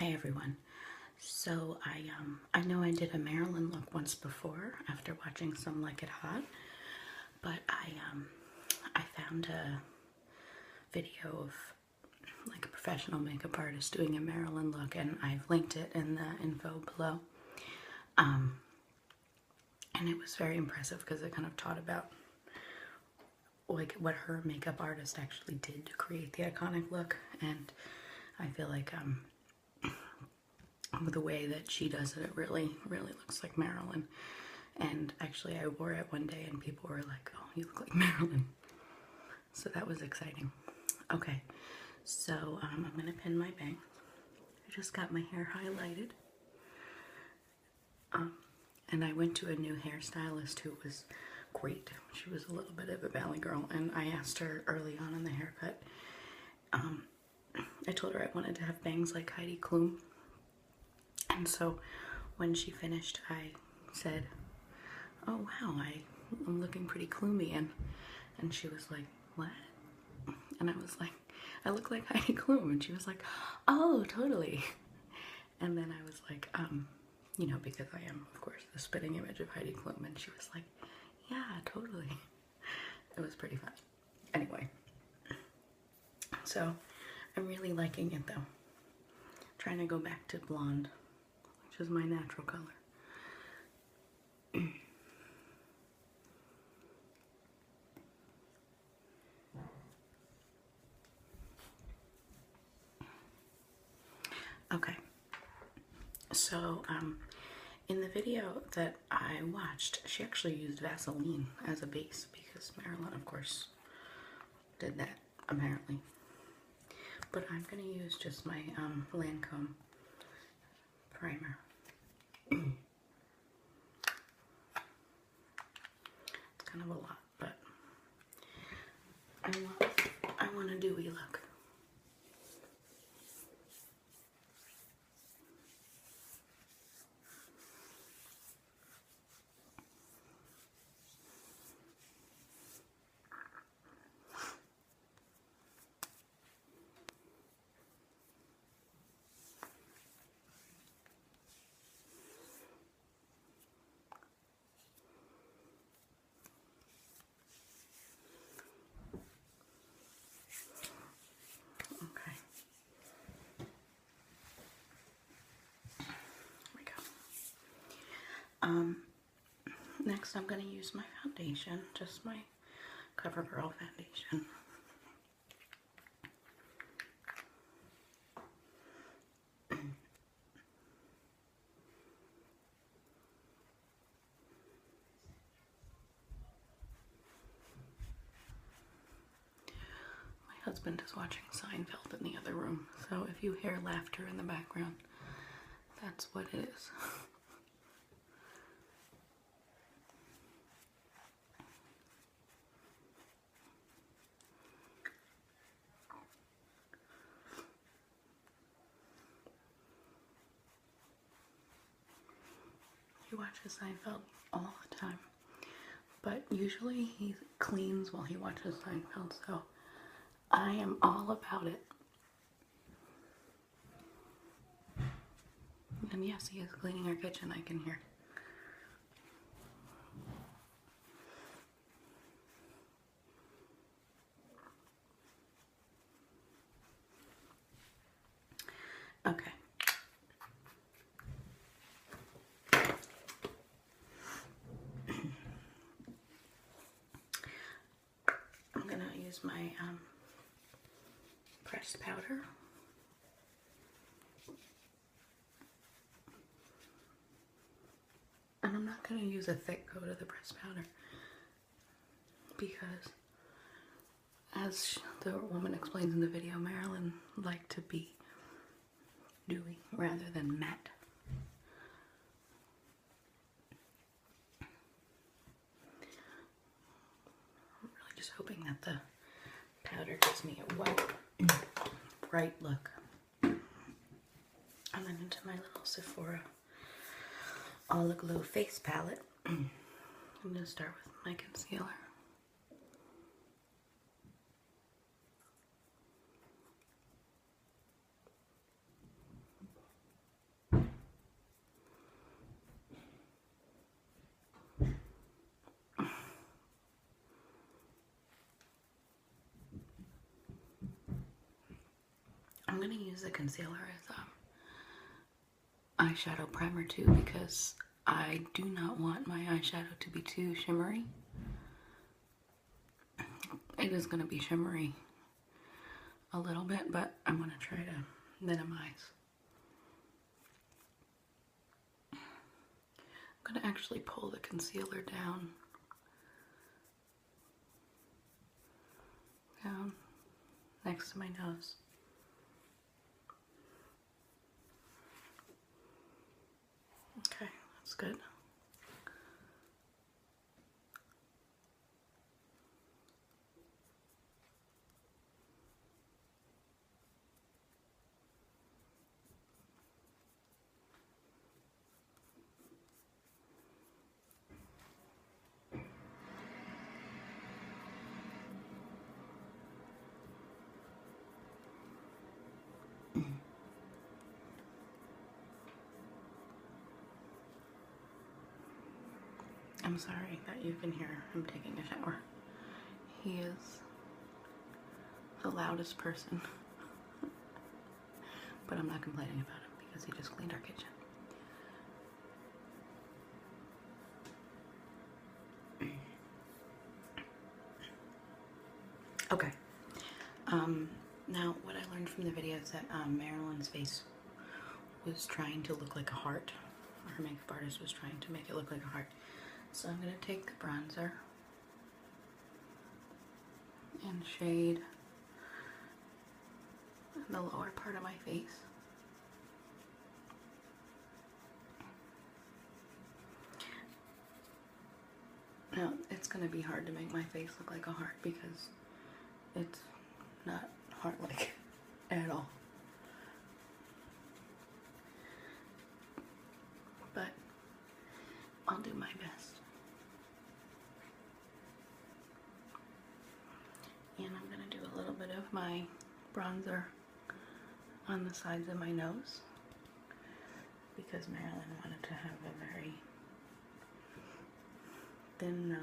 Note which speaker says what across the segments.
Speaker 1: Hi everyone. So I know I did a Marilyn look once before after watching some Like It Hot, but I found a video of like a professional makeup artist doing a Marilyn look, and I've linked it in the info below. And it was very impressive because it kind of taught about like what her makeup artist actually did to create the iconic look, and I feel like with the way that she does it, it really looks like Marilyn. And actually I wore it one day and people were like, oh, you look like Marilyn. So that was exciting. Okay, so I'm gonna pin my bangs. I just got my hair highlighted. And I went to a new hairstylist who was great. She was a little bit of a valley girl, and I asked her early on in the haircut. I told her I wanted to have bangs like Heidi Klum. And so when she finished, I said, oh wow, I'm looking pretty Kloomy, and she was like, what? And I was like, I look like Heidi Klum, and she was like, oh, totally. And then I was like, you know, because I am, of course, the spitting image of Heidi Klum, and she was like, yeah, totally. It was pretty fun. Anyway, so I'm really liking it though. Trying to go back to blonde, which is my natural color. Okay, so in the video that I watched, she actually used Vaseline as a base because Marilyn, of course, did that apparently. But I'm gonna use just my Lancome primer. It's kind of a lot, but I want a dewy look. Next I'm going to use my foundation, just my CoverGirl foundation. My husband is watching Seinfeld in the other room, so if you hear laughter in the background, that's what it is. He watches Seinfeld all the time, but usually he cleans while he watches Seinfeld, so I am all about it. And yes, he is cleaning our kitchen, I can hear. Okay. I'm gonna use my pressed powder. And I'm not going to use a thick coat of the pressed powder because, as the woman explains in the video, Marilyn liked to be dewy rather than matte. I'm really just hoping that the powder gives me a white, bright look. And then into my little Sephora All Aglow face palette. I'm going to start with my concealer. I'm gonna use the concealer as eyeshadow primer too, because I do not want my eyeshadow to be too shimmery. It is gonna be shimmery a little bit, but I'm gonna try to minimize. I'm gonna actually pull the concealer down next to my nose. Okay, that's good. I'm sorry that you can hear him taking a shower. He is the loudest person. But I'm not complaining about him because he just cleaned our kitchen. Okay. Now what I learned from the video is that Marilyn's face was trying to look like a heart. Her makeup artist was trying to make it look like a heart. So I'm going to take the bronzer and shade the lower part of my face. Now, it's going to be hard to make my face look like a heart because it's not heart-like at all. But I'll do my best. And I'm going to do a little bit of my bronzer on the sides of my nose because Marilyn wanted to have a very thin nose.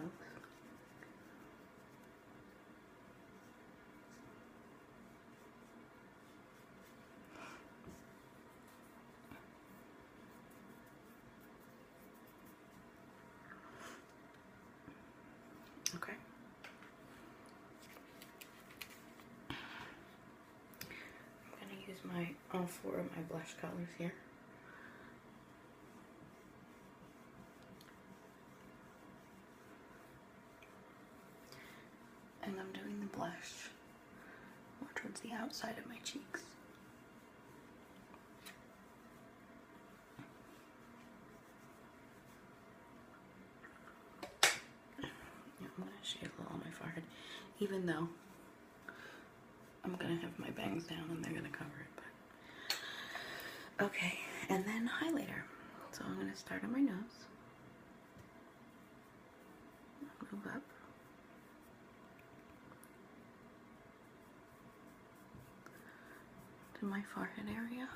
Speaker 1: Okay. I'm going to use all four of my blush colors here. And I'm doing the blush more towards the outside of my cheeks. I'm going to shade a little on my forehead, even though I'm going to have my bangs down and they're going to cover it. But okay, and then highlighter. So I'm going to start on my nose, move up, to my forehead area.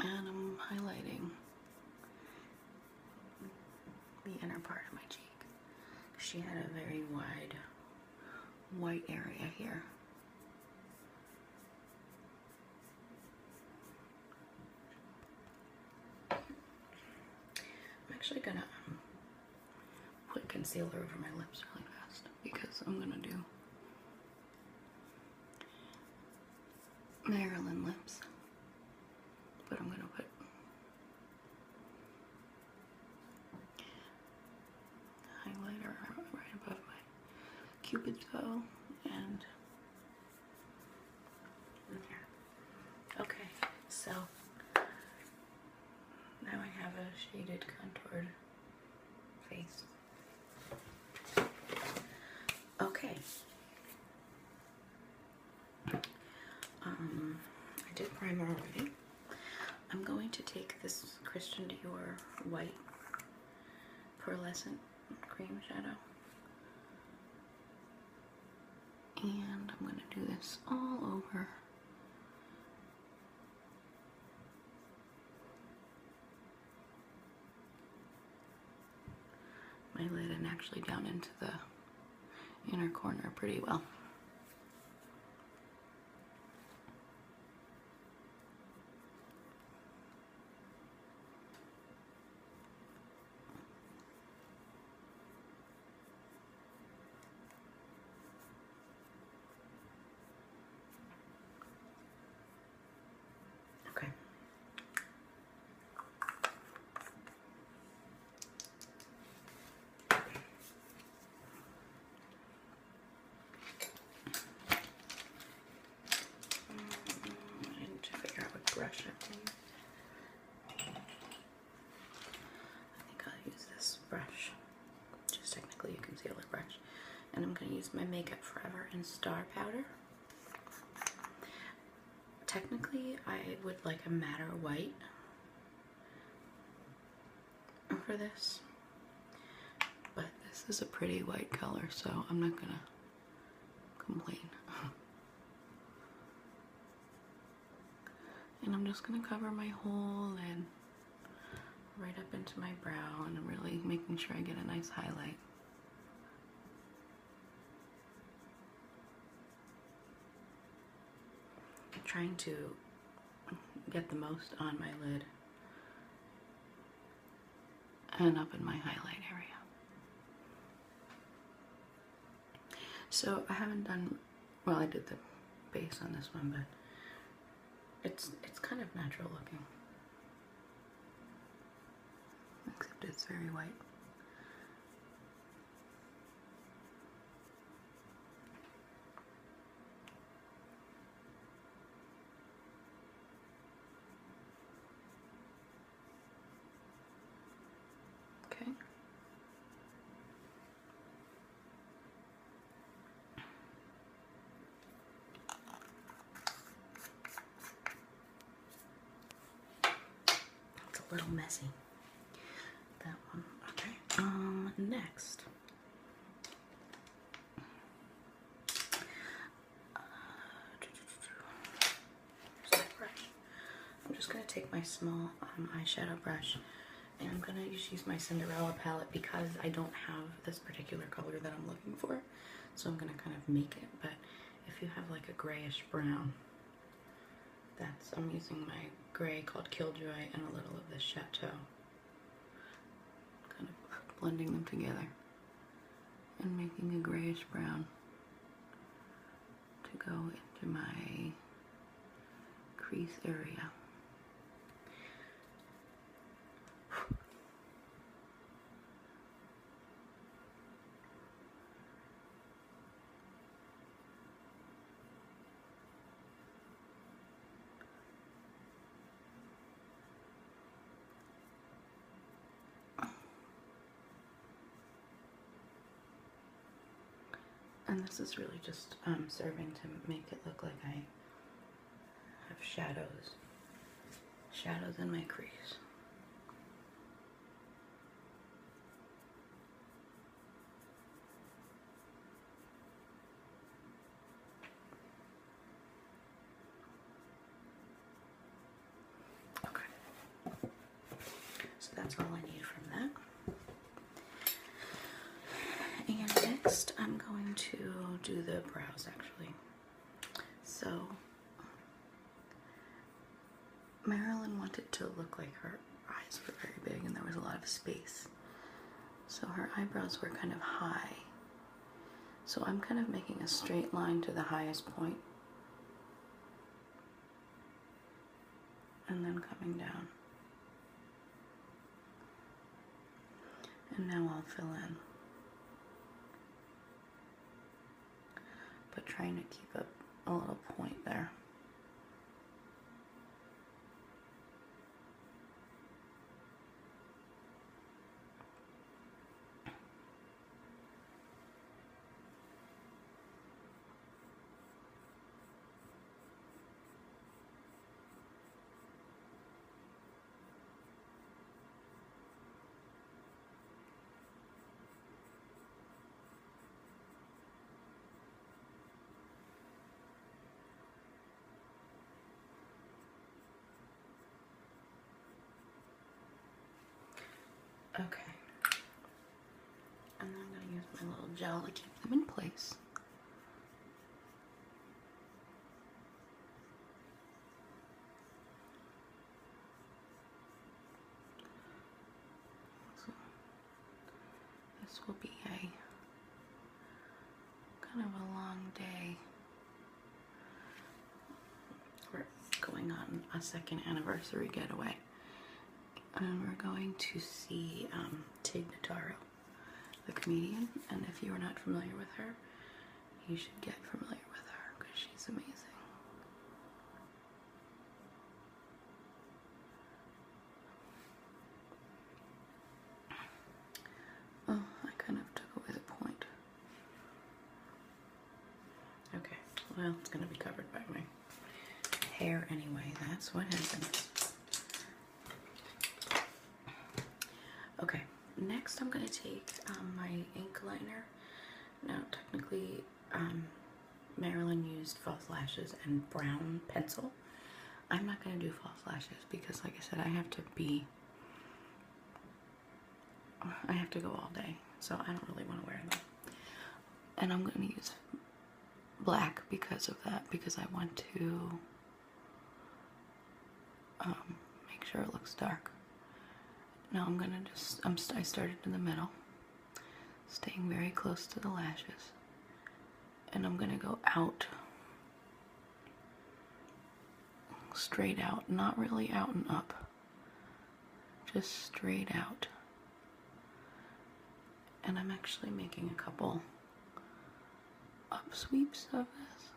Speaker 1: And I'm highlighting the inner part of my cheek. She had a very wide white area here. I'm actually gonna put concealer over my lips really fast because I'm gonna do Marilyn lips. But I'm going to put highlighter right above my Cupid's bow and in here. Okay, so now I have a shaded, contoured face. Okay. I did primer already. I'm going to take this Christian Dior white pearlescent cream shadow, and I'm going to do this all over actually down into the inner corner pretty well. Okay. I need to figure out what brush I can use. I think I'll use this brush, which is technically a concealer brush. And I'm going to use my Makeup Forever in Star Powder. Technically, I would like a matter white for this, but this is a pretty white color, so I'm not gonna complain. And I'm just gonna cover my whole lid right up into my brow and really making sure I get a nice highlight. Trying to get the most on my lid and up in my highlight area. So I haven't done, well, I did the base on this one, but it's kind of natural looking, except it's very white. Okay. It's a little messy, that one. Okay. Next. I'm just going to take my small eyeshadow brush, and I'm going to just use my Cinderella palette because I don't have this particular color that I'm looking for. So I'm going to kind of make it, but if you have like a grayish brown, I'm using my gray called Killjoy and a little of this Chateau. Kind of blending them together and making a grayish brown to go into my crease area. And this is really just serving to make it look like I have shadows in my crease. Okay, so that's all I need from that. And next I'm going to do the brows actually. So Marilyn wanted to look like her eyes were very big and there was a lot of space. So her eyebrows were kind of high. So I'm kind of making a straight line to the highest point and then coming down. And now I'll fill in, but trying to keep up a little point there. Okay, and then I'm my little gel to keep them in place. So this will be a kind of a long day. We're going on a second anniversary getaway. And we're going to see Tig Notaro, the comedian. And if you are not familiar with her, you should get familiar with her because she's amazing. Oh, I kind of took away the point. Okay, well, it's going to be covered by my hair anyway. That's what happens. Okay, next I'm going to take my ink liner. Now, technically, Marilyn used false lashes and brown pencil. I'm not going to do false lashes because, like I said, I have to go all day, so I don't really want to wear them. And I'm going to use black because of that, because I want to make sure it looks dark. Now I'm going to I started in the middle, staying very close to the lashes, and I'm going to go out, straight out, not really out and up, just straight out. And I'm actually making a couple up sweeps of this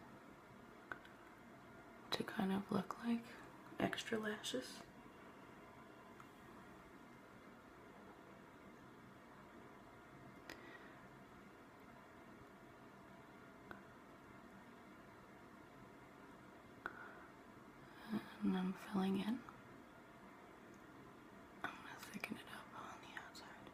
Speaker 1: to kind of look like extra lashes. And I'm filling in. I'm going to thicken it up on the outside.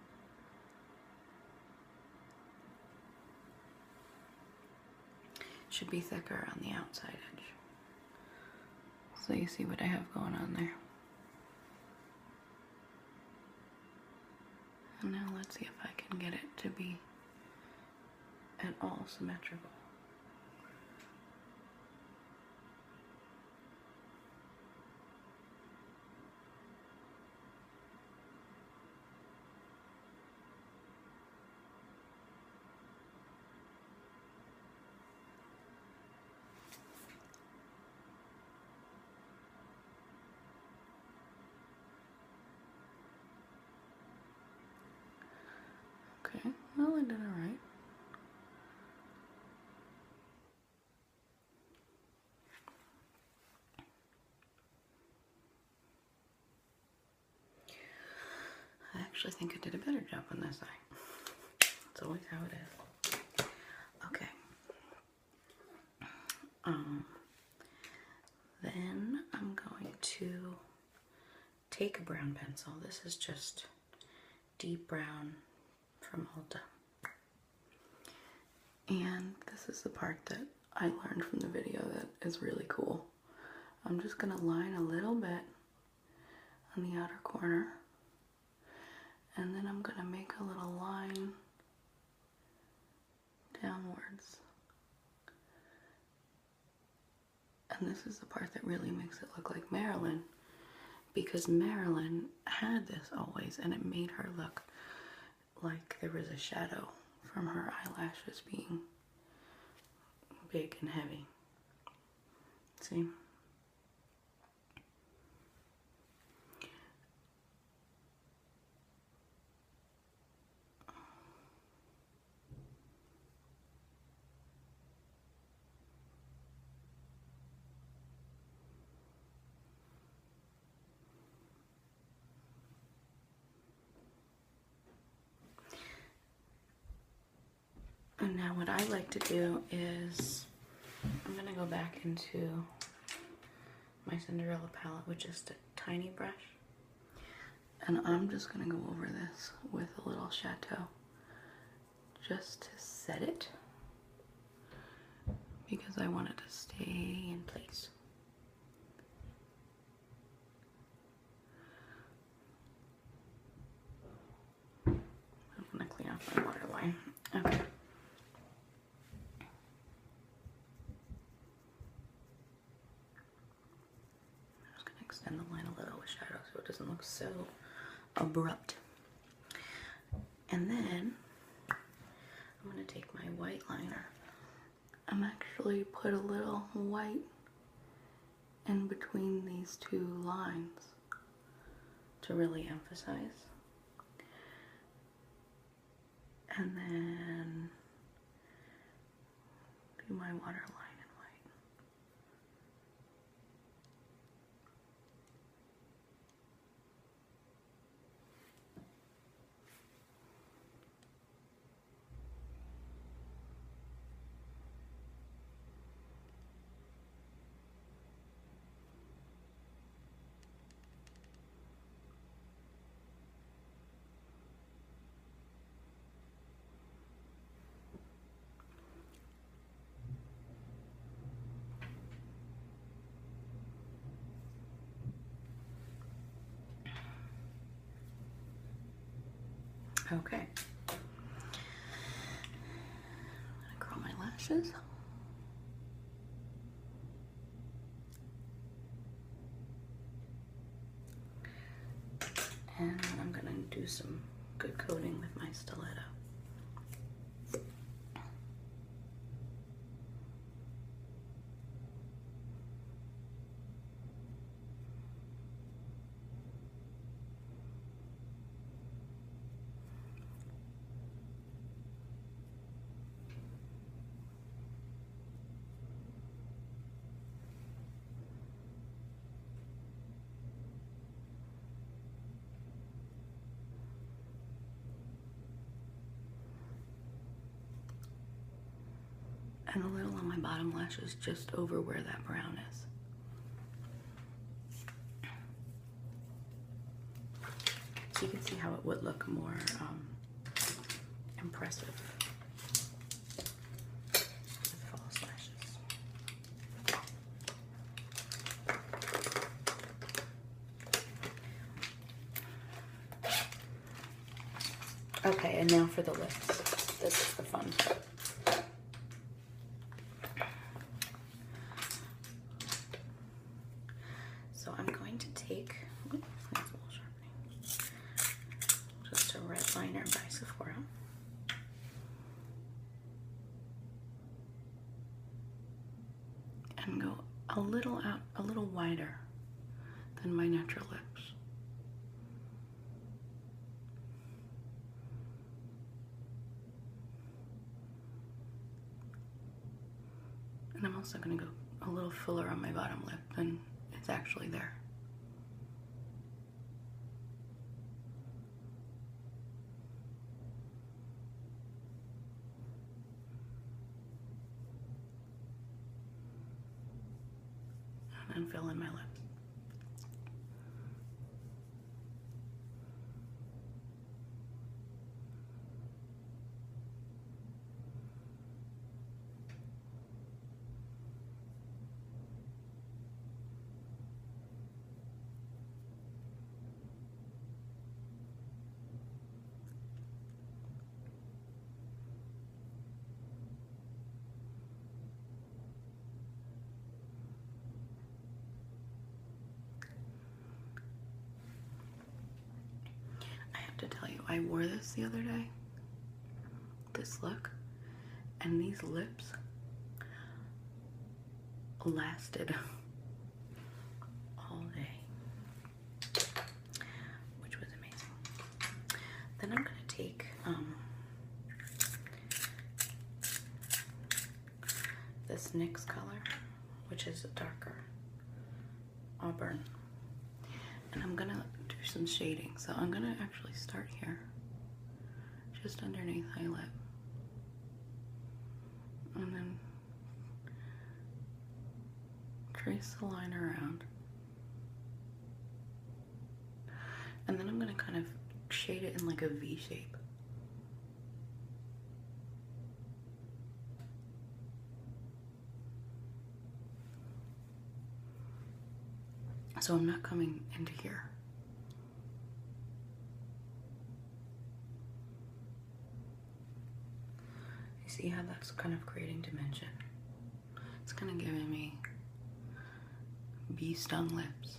Speaker 1: It should be thicker on the outside edge. So you see what I have going on there. And now let's see if I can get it to be at all symmetrical. Okay, well, I did all right. I actually think I did a better job on this eye. It's always how it is. Okay. Then I'm going to take a brown pencil. This is just deep brown from Ulta. And this is the part that I learned from the video that is really cool. I'm just going to line a little bit on the outer corner. And then I'm going to make a little line downwards. And this is the part that really makes it look like Marilyn, because Marilyn had this always, and it made her look like there was a shadow from her eyelashes being big and heavy. See? And now what I like to do is, I'm going to go back into my Cinderella palette with just a tiny brush. And I'm just going to go over this with a little Chateau just to set it, because I want it to stay in place. I'm going to clean off my waterline. Okay. doesn't look so abrupt. And then I'm gonna take my white liner. I'm actually put a little white in between these two lines to really emphasize. And then do my waterline in white. Okay. I'm gonna curl my lashes. And I'm gonna do some good coating with my stiletto. And a little on my bottom lashes, just over where that brown is. So you can see how it would look more impressive with false lashes. Okay, and now for the lips. This is the fun part. So I'm going to take, oops, that's a little sharpening, just a red liner by Sephora. And go a little out, a little wider than my natural lips. And I'm also going to go a little fuller on my bottom lip than it's actually there. And then fill in my lips. To tell you, I wore this the other day, this look, and these lips lasted all day, which was amazing. Then I'm gonna take this NYX color, which is a darker auburn, and I'm gonna do some shading. So I'm gonna actually start here, just underneath my lip, and then trace the line around, and then I'm gonna kind of shade it in like a V shape. So I'm not coming into here. You see how that's kind of creating dimension? It's kind of giving me bee-stung lips.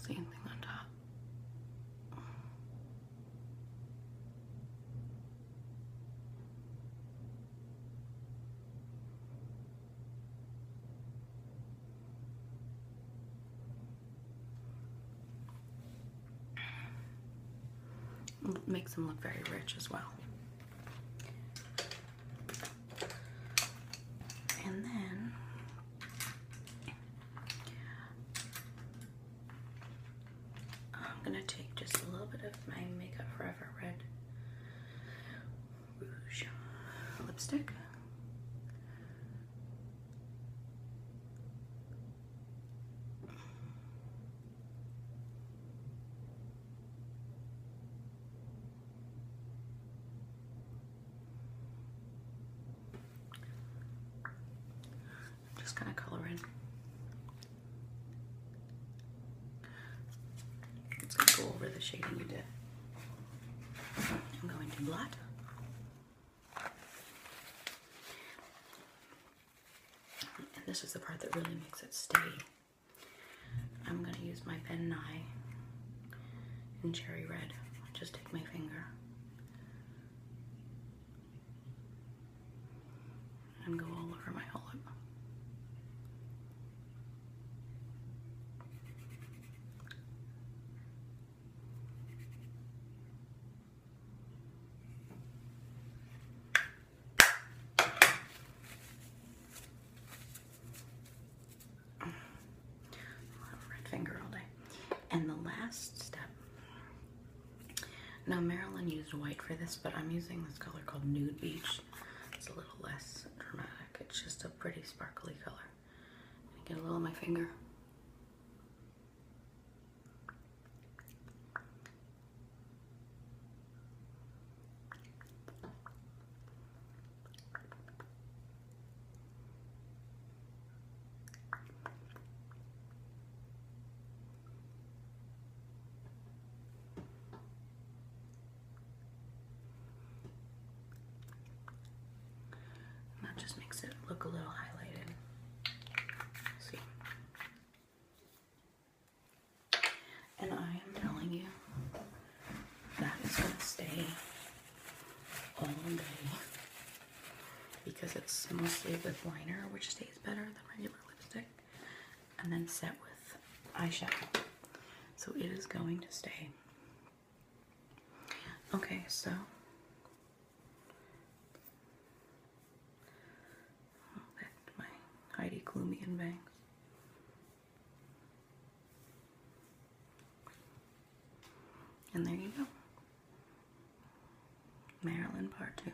Speaker 1: see anything on top. Makes them look very rich as well. And then I'm gonna take just a little bit of my Makeup Forever Red Rouge lipstick. Just kind of color in. It's going to go over the shading you did. I'm going to blot. And this is the part that really makes it stay. I'm going to use my pen Nye in Cherry Red. Just take my finger and go all over my whole lip. Finger all day. And the last step, now Marilyn used white for this, but I'm using this color called Nude Beach. It's a little less dramatic. It's just a pretty sparkly color. Get a little on my finger. Just makes it look a little highlighted. See? And I am telling you, that is going to stay all day because it's mostly with liner, which stays better than regular lipstick, and then set with eyeshadow. So it is going to stay. Okay, so Heidi Klum and bangs. And there you go. Marilyn Part 2.